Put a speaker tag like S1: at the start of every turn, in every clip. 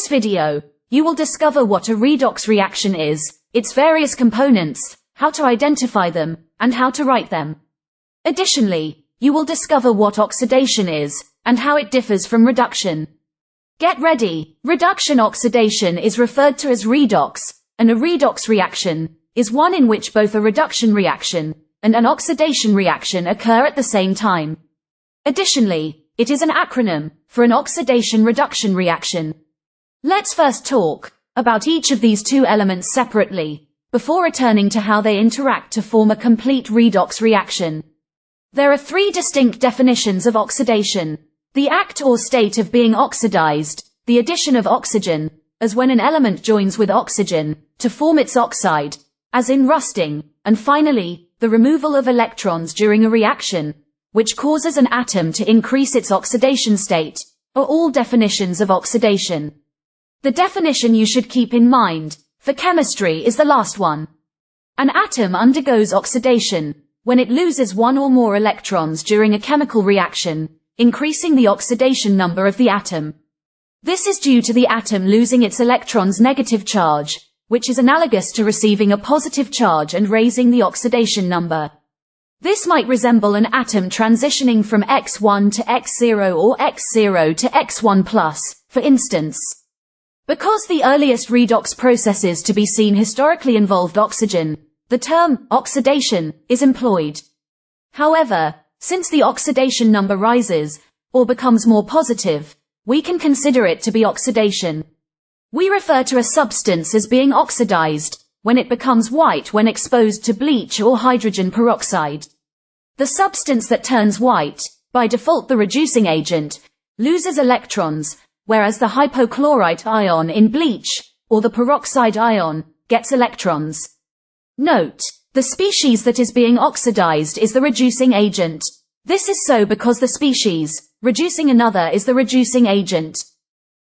S1: this video, you will discover what a redox reaction is, its various components, how to identify them, and how to write them. Additionally, you will discover what oxidation is, and how it differs from reduction. Get ready! Reduction-oxidation is referred to as redox, and a redox reaction is one in which both a reduction reaction and an oxidation reaction occur at the same time. Additionally, it is an acronym for an oxidation-reduction reaction. Let's first talk about each of these two elements separately, before returning to how they interact to form a complete redox reaction. There are three distinct definitions of oxidation: the act or state of being oxidized, the addition of oxygen, as when an element joins with oxygen to form its oxide, as in rusting, and finally, the removal of electrons during a reaction, which causes an atom to increase its oxidation state, are all definitions of oxidation. The definition you should keep in mind for chemistry is the last one. An atom undergoes oxidation when it loses one or more electrons during a chemical reaction, increasing the oxidation number of the atom. This is due to the atom losing its electron's negative charge, which is analogous to receiving a positive charge and raising the oxidation number. This might resemble an atom transitioning from X1 to X0 or X0 to X1+, for instance. Because the earliest redox processes to be seen historically involved oxygen, the term oxidation is employed. However, since the oxidation number rises, or becomes more positive, we can consider it to be oxidation. We refer to a substance as being oxidized when it becomes white when exposed to bleach or hydrogen peroxide. The substance that turns white, by default the reducing agent, loses electrons, whereas the hypochlorite ion in bleach, or the peroxide ion, gets electrons. Note: the species that is being oxidized is the reducing agent. This is so because the species reducing another is the reducing agent.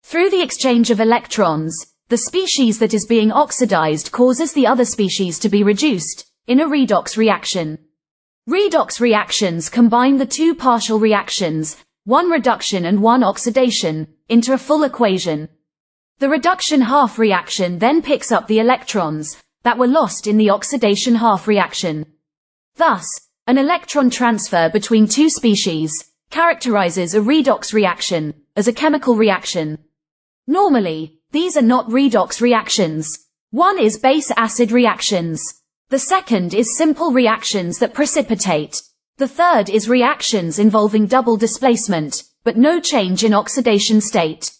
S1: Through the exchange of electrons, the species that is being oxidized causes the other species to be reduced in a redox reaction. Redox reactions combine the two partial reactions, one reduction and one oxidation, into a full equation. The reduction half reaction then picks up the electrons that were lost in the oxidation half reaction. Thus, an electron transfer between two species characterizes a redox reaction as a chemical reaction. Normally, these are not redox reactions. One is base-acid reactions. The second is simple reactions that precipitate. The third is reactions involving double displacement, but no change in oxidation state.